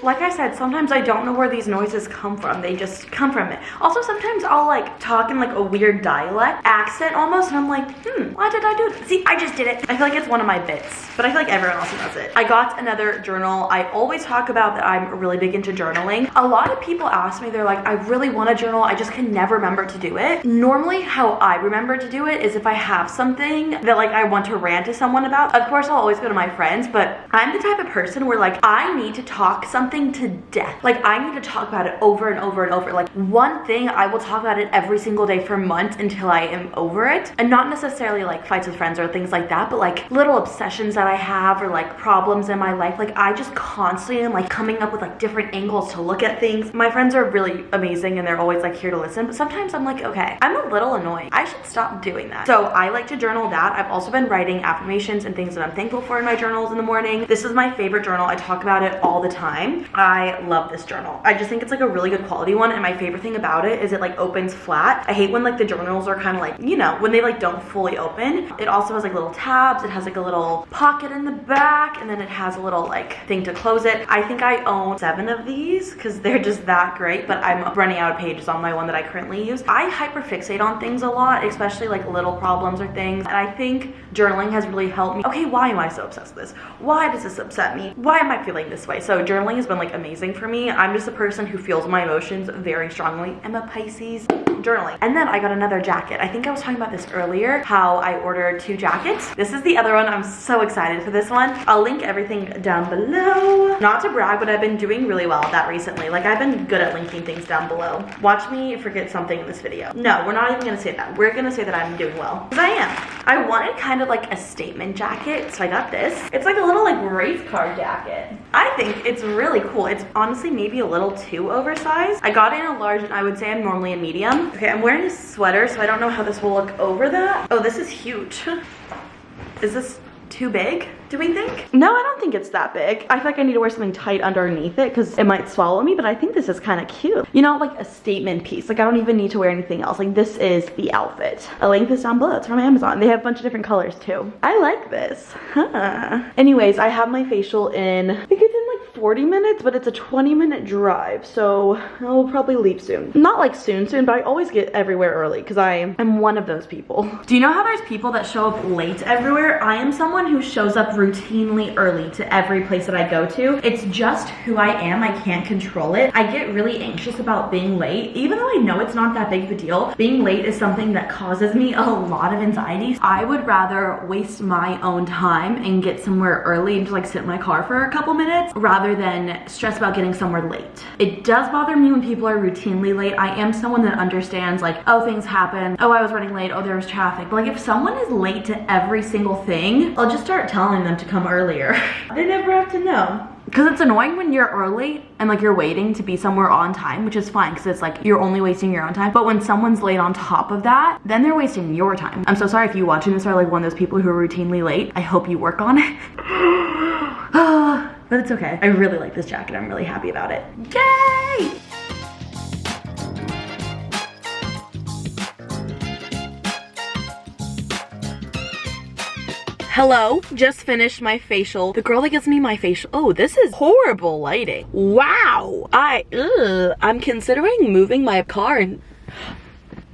Like I said, sometimes I don't know where these noises come from. They just come from it. Also, sometimes I'll like talk in like a weird dialect, accent almost, and I'm like, why did I do this? See, I just did it. I feel like it's one of my bits, but I feel like everyone else does it. I got another journal. I always talk about that I'm really big into journaling. A lot of people ask me, they're like, I really want to journal. I just can never remember to do it. Normally, how I remember to do it is if I have something that like I want to rant to someone about. Of course, I'll always go to my friends, but I'm the type of person where like I need to talk something to death. Like I need to talk about it over and over and over. Like one thing, I will talk about it every single day for months until I am over it. And not necessarily like fights with friends or things like that, but like little obsessions that I have or like problems in my life. Like I just constantly am like coming up with like different angles to look at things. My friends are really amazing and they're always like here to listen, but sometimes I'm like, okay, I'm a little annoying. I should stop doing that. So I like to journal that. I've also been writing affirmations and things that I'm thankful for in my journals in the morning. This is my favorite journal. I talk about it all the time. I love this journal. I just think it's like a really good quality one, and my favorite thing about it is it like opens flat. I hate when like the journals are kind of like, you know, when they like don't fully open. It also has like little tabs. It has like a little pocket in the back, and then it has a little like thing to close it. I think I own 7 of these because they're just that great, but I'm running out of pages on my one that I currently use. I hyperfixate on things a lot, especially like little problems or things, and I think journaling has really helped me. Okay, why am I so obsessed with this? Why does this upset me? Why am I feeling this way? So journaling has been like amazing for me. I'm just a person who feels my emotions very strongly. I'm a Pisces. Journaling. And then I got another jacket. I think I was talking about this earlier, how I ordered 2 jackets. This is the other one. I'm so excited for this one. I'll link everything down below. Not to brag, but I've been doing really well at that recently. Like I've been good at linking things down below. Watch me forget something in this video. No, we're not even gonna say that. We're gonna say that I'm doing well. Because I am. I wanted kind of like a statement jacket, so I got this. It's like a little like race car jacket. I think it's really cool. It's honestly maybe a little too oversized. I got it in a large, and I would say I'm normally a medium. Okay, I'm wearing a sweater, so I don't know how this will look over that. Oh, this is huge. Is this too big, do we think? No, I don't think it's that big. I feel like I need to wear something tight underneath it because it might swallow me, but I think this is kind of cute. You know, like a statement piece. Like I don't even need to wear anything else. Like this is the outfit. A link is down below. It's from Amazon. They have a bunch of different colors too. I like this. Huh. Anyways, I have my facial in, I think it's in like 40 minutes, but it's a 20-minute drive, so I'll probably leave soon. Not like soon, but I always get everywhere early because I am one of those people. Do you know how there's people that show up late everywhere? I am someone who shows up routinely early to every place that I go to. It's just who I am. I can't control it. I get really anxious about being late, even though I know it's not that big of a deal. Being late is something that causes me a lot of anxiety. I would rather waste my own time and get somewhere early and just like sit in my car for a couple minutes rather than stress about getting somewhere late. It does bother me when people are routinely late. I am someone that understands like, oh, things happen. Oh, I was running late. Oh, there was traffic. But like if someone is late to every single thing, I'll just start telling them to come earlier. They never have to know. Because it's annoying when you're early and like you're waiting to be somewhere on time, which is fine because it's like you're only wasting your own time. But when someone's late on top of that, then they're wasting your time. I'm so sorry if you watching this are like one of those people who are routinely late. I hope you work on it. but it's okay. I really like this jacket. I'm really happy about it. Yay! Hello, just finished my facial. The girl that gives me my facial, oh, this is horrible lighting. Wow. I'm considering moving my car and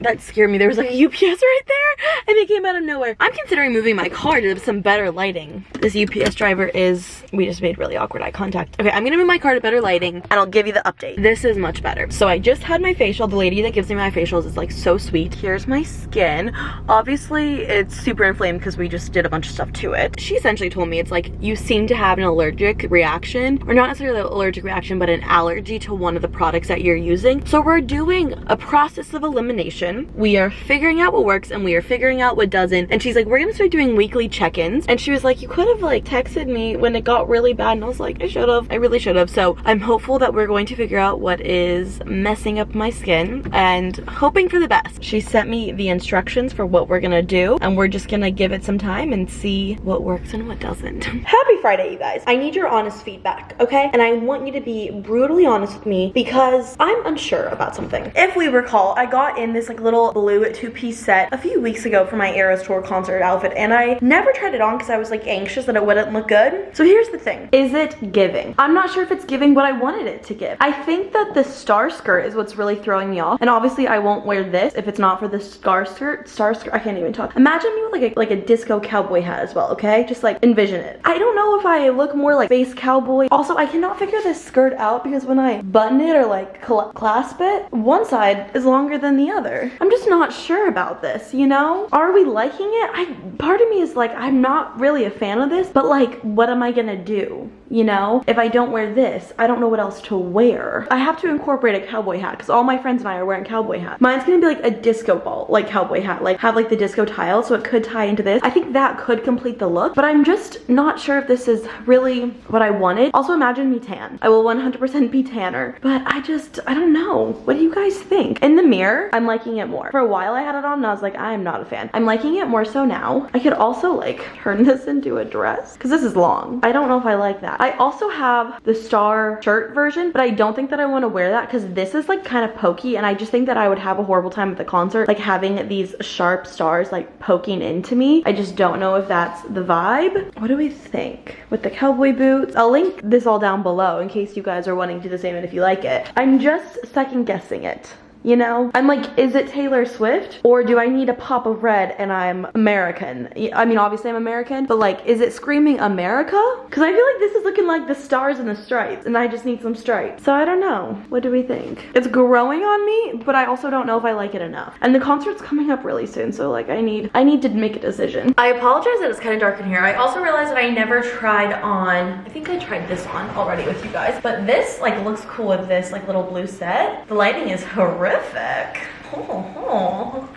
that scared me. There was like a UPS right there and it came out of nowhere. I'm considering moving my car to some better lighting. This UPS driver is, we just made really awkward eye contact. Okay, I'm gonna move my car to better lighting and I'll give you the update. This is much better. So I just had my facial. The lady that gives me my facials is like so sweet. Here's my skin. Obviously it's super inflamed because we just did a bunch of stuff to it. She essentially told me it's like you seem to have an allergic reaction, or not necessarily an allergic reaction, but an allergy to one of the products that you're using. So we're doing a process of elimination. We are figuring out what works and we are figuring out what doesn't. And she's like, we're gonna start doing weekly check-ins. And she was like, you could have like texted me when it got really bad. And I was like, I should have. I really should have. So I'm hopeful that we're going to figure out what is messing up my skin and hoping for the best. She sent me the instructions for what we're gonna do and we're just gonna give it some time and see what works and what doesn't. Happy Friday, you guys. I need your honest feedback, okay? And I want you to be brutally honest with me because I'm unsure about something. If we recall, I got in this like little blue two-piece set a few weeks ago for my Eras Tour concert outfit and I never tried it on because I was like anxious that it wouldn't look good. So here's the thing. Is it giving? I'm not sure if it's giving what I wanted it to give. I think that the star skirt is what's really throwing me off. And obviously I won't wear this if it's not for the star skirt, I can't even talk. Imagine me with like a disco cowboy hat as well, okay? Just like envision it. I don't know if I look more like space cowboy. Also, I cannot figure this skirt out because when I button it or like clasp it, one side is longer than the other. I'm just not sure about this, you know? Are we liking it? Part of me is like, I'm not really a fan of this, but like, what am I gonna do? You know, if I don't wear this, I don't know what else to wear. I have to incorporate a cowboy hat because all my friends and I are wearing cowboy hats. Mine's gonna be like a disco ball, like cowboy hat, like have like the disco tile, so it could tie into this. I think that could complete the look, but I'm just not sure if this is really what I wanted. Also, imagine me tan. I will 100% be tanner, but I don't know. What do you guys think? In the mirror, I'm liking it more. For a while I had it on and I was like, I am not a fan. I'm liking it more so now. I could also like turn this into a dress because this is long. I don't know if I like that. I also have the star shirt version, but I don't think that I want to wear that because this is like kind of pokey and I just think that I would have a horrible time at the concert, like having these sharp stars like poking into me. I just don't know if that's the vibe. What do we think? With the cowboy boots, I'll link this all down below in case you guys are wanting to do the same and if you like it. I'm just second guessing it. You know, I'm like, is it Taylor Swift or do I need a pop of red and I'm American? I mean, obviously I'm American, but like, is it screaming America? Because I feel like this is looking like the stars and the stripes and I just need some stripes. So I don't know. What do we think? It's growing on me, but I also don't know if I like it enough. And the concert's coming up really soon, so like I need to make a decision. I apologize that it's kind of dark in here. I also realized that I never tried on, I think I tried this on already with you guys, but this like looks cool with this like little blue set. The lighting is horrific. But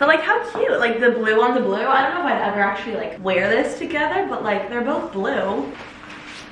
like how cute, like the blue on the blue. I don't know if I'd ever actually like wear this together, but like they're both blue.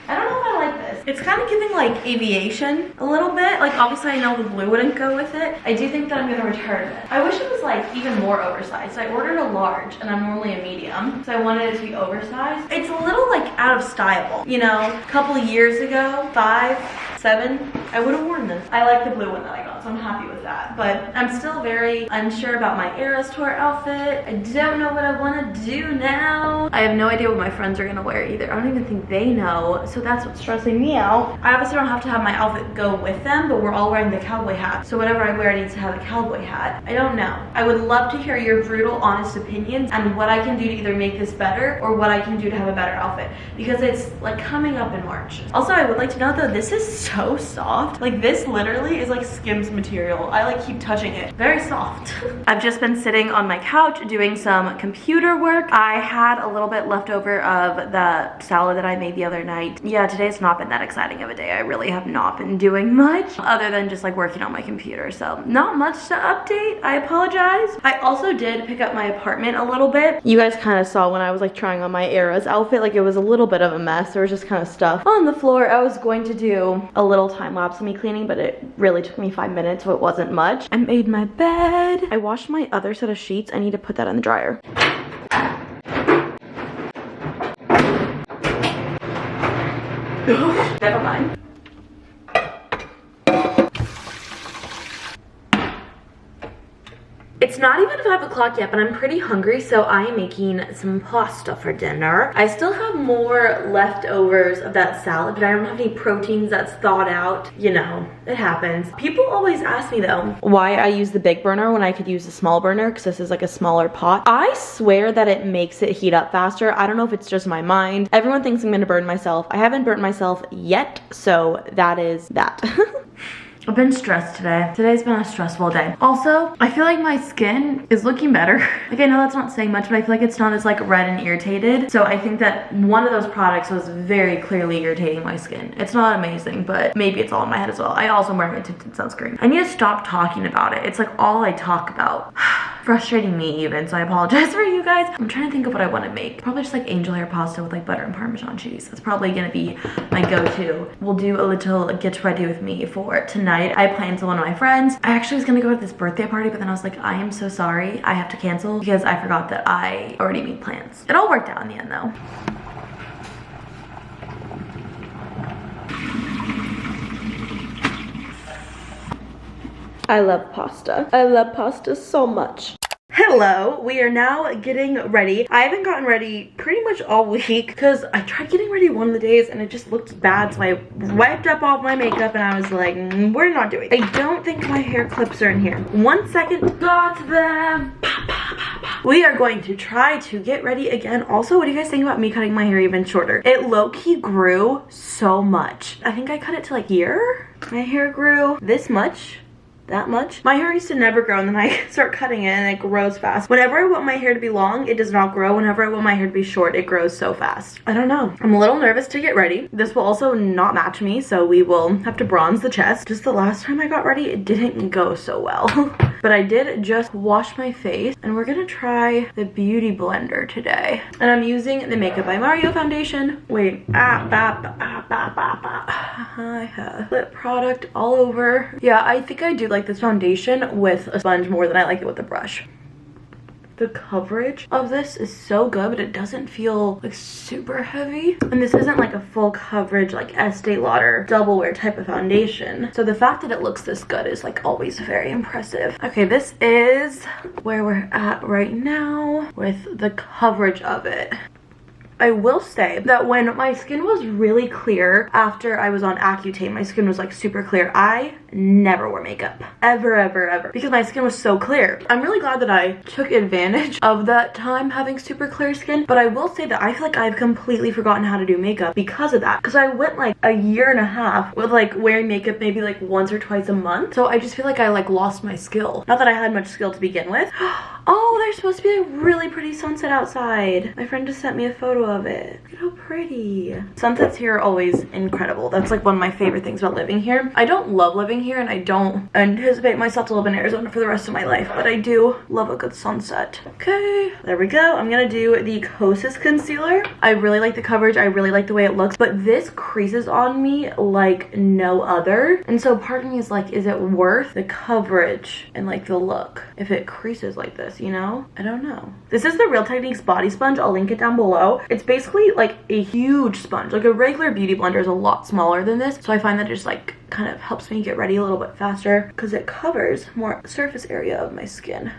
I don't know if I like this. It's kind of giving like aviation a little bit. Like obviously I know the blue wouldn't go with it. I do think that I'm gonna return it. I wish it was like even more oversized. So I ordered a large and I'm normally a medium. So I wanted it to be oversized. It's a little like out of style. You know, a couple of years ago, 5, 7, I would have worn this. I like the blue one that I got, so I'm happy with that. But I'm still very unsure about my Eras Tour outfit. I don't know what I want to do now. I have no idea what my friends are gonna wear either. I don't even think they know. So that's what's stressing me out. I obviously don't have to have my outfit go with them, but we're all wearing the cowboy hat. So whatever I wear needs to have a cowboy hat. I don't know. I would love to hear your brutal, honest opinions on what I can do to either make this better or what I can do to have a better outfit. Because it's like coming up in March. Also, I would like to know though, this is so soft. Like this literally is like Skims material. I like keep touching it. Very soft. I've just been sitting on my couch doing some computer work. I had a little bit left over of the salad that I made the other night. Yeah, today's not been that exciting of a day. I really have not been doing much other than just like working on my computer. So not much to update. I apologize. I also did pick up my apartment a little bit. You guys kind of saw when I was like trying on my Eras outfit, like it was a little bit of a mess. There was just kind of stuff on the floor. I was going to do a little time lapse of me cleaning, but it really took me 5 minutes, so it wasn't much. I made my bed. I washed my other set of sheets. I need to put that in the dryer. Never mind. It's not even 5 o'clock yet, but I'm pretty hungry, so I am making some pasta for dinner. I still have more leftovers of that salad, but I don't have any proteins that's thawed out. You know, it happens. People always ask me though, why I use the big burner when I could use the small burner, because this is like a smaller pot. I swear that it makes it heat up faster. I don't know if it's just my mind. Everyone thinks I'm gonna burn myself. I haven't burnt myself yet, so that is that. I've been stressed today. Today's been a stressful day. Also, I feel like my skin is looking better. Like, I know that's not saying much, but I feel like it's not as like red and irritated. So I think that one of those products was very clearly irritating my skin. It's not amazing, but maybe it's all in my head as well. I also am wearing my tinted sunscreen. I need to stop talking about it. It's like all I talk about. Frustrating me even, so I apologize for you guys. I'm trying to think of what I want to make. Probably just like angel hair pasta with like butter and Parmesan cheese. That's probably gonna be my go-to. We'll do a little get ready with me for tonight. I planned to one of my friends. I actually was gonna go to this birthday party, but then I was like, I am so sorry. I have to cancel because I forgot that I already made plans. It all worked out in the end though. I love pasta. I love pasta so much. Hello, we are now getting ready. I haven't gotten ready pretty much all week because I tried getting ready one of the days and it just looked bad, so I wiped up all of my makeup and I was like, we're not doing it. I don't think my hair clips are in here. 1 second, got them. We are going to try to get ready again. Also, what do you guys think about me cutting my hair even shorter? It low-key grew so much. I think I cut it to like here. My hair grew this much. That much. My hair used to never grow, and then I start cutting it and it grows fast. Whenever I want my hair to be long, it does not grow. Whenever I want my hair to be short, it grows so fast. I don't know. I'm a little nervous to get ready. This will also not match me, so we will have to bronze the chest. Just the last time I got ready, it didn't go so well. But I did just wash my face, and we're gonna try the beauty blender today. And I'm using the Makeup by Mario foundation. Wait, I have lip product all over. Yeah, I think I do like this foundation with a sponge more than I like it with a brush. The coverage of this is so good, but it doesn't feel like super heavy. And this isn't like a full coverage like Estee Lauder double wear type of foundation. So the fact that it looks this good is like always very impressive. Okay, this is where we're at right now with the coverage of it. I will say that when my skin was really clear after I was on Accutane, my skin was like super clear. I never wore makeup. Ever, ever, ever. Because my skin was so clear. I'm really glad that I took advantage of that time having super clear skin. But I will say that I feel like I've completely forgotten how to do makeup because of that. Because I went like a year and a half with like wearing makeup maybe like once or twice a month. So I just feel like I like lost my skill. Not that I had much skill to begin with. Oh, there's supposed to be a really pretty sunset outside. My friend just sent me a photo of it. Look at how pretty. Sunsets here are always incredible. That's like one of my favorite things about living here. I don't love living here and I don't anticipate myself to live in Arizona for the rest of my life, but I do love a good sunset. Okay, there we go. I'm gonna do the Kosas concealer. I really like the coverage. I really like the way it looks, but this creases on me like no other. And so part of me is like, is it worth the coverage and like the look if it creases like this, you know? I don't know. This is the Real Techniques body sponge. I'll link it down below. It's basically like a huge sponge. Like a regular beauty blender is a lot smaller than this, so I find that it just like kind of helps me get ready a little bit faster because it covers more surface area of my skin.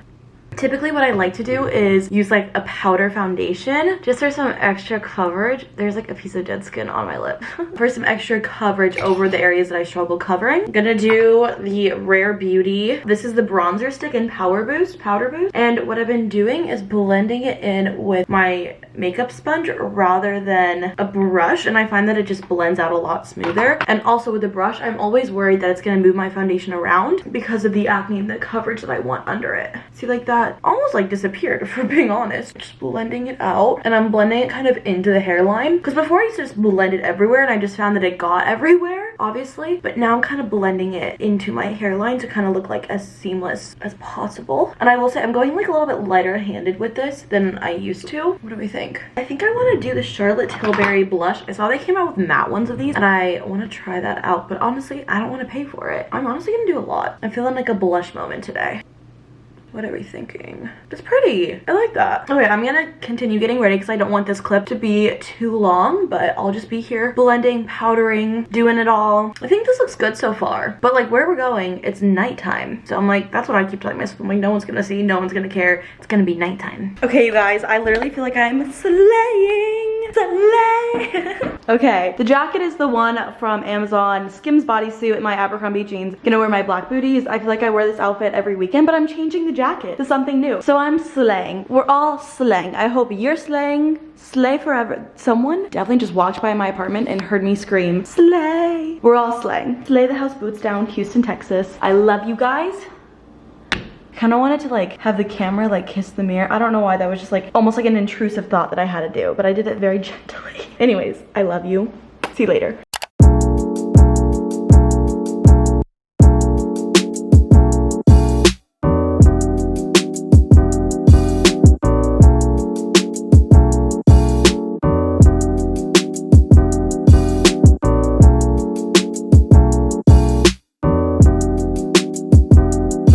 Typically what I like to do is use like a powder foundation just for some extra coverage. There's like a piece of dead skin on my lip. For some extra coverage over the areas that I struggle covering. I'm gonna do the Rare Beauty. This is the bronzer stick in powder boost. And what I've been doing is blending it in with my makeup sponge rather than a brush, and I find that it just blends out a lot smoother. And also with the brush, I'm always worried that it's gonna move my foundation around because of the acne and the coverage that I want under it. See, like that almost like disappeared, if we're being honest. Just blending it out, and I'm blending it kind of into the hairline because before I used to just blend it everywhere and I just found that it got everywhere, obviously, but now I'm kind of blending it into my hairline to kind of look like as seamless as possible. And I will say I'm going like a little bit lighter handed with this than I used to. What do we think? I think I want to do the Charlotte Tilbury blush. I saw they came out with matte ones of these and I want to try that out, but honestly I don't want to pay for it. I'm honestly gonna do a lot. I'm feeling like a blush moment today. What are we thinking? It's pretty. I like that. Okay, I'm gonna continue getting ready because I don't want this clip to be too long, but I'll just be here blending, powdering, doing it all. I think this looks good so far, but like where we're going, it's nighttime. So I'm like, that's what I keep telling myself. I'm like, no one's gonna see, no one's gonna care. It's gonna be nighttime. Okay, you guys, I literally feel like I'm slaying. Slay. Okay, the jacket is the one from Amazon, Skims bodysuit, my Abercrombie jeans. Gonna wear my black booties. I feel like I wear this outfit every weekend, but I'm changing the jacket to something new. So I'm slaying. We're all slaying. I hope you're slaying. Slay forever. Someone definitely just walked by my apartment and heard me scream, slay. We're all slaying. Slay the house boots down, Houston, Texas. I love you guys. Kind of wanted to like have the camera like kiss the mirror. I don't know why, that was just like almost like an intrusive thought that I had to do, but I did it very gently. Anyways, I love you. See you later.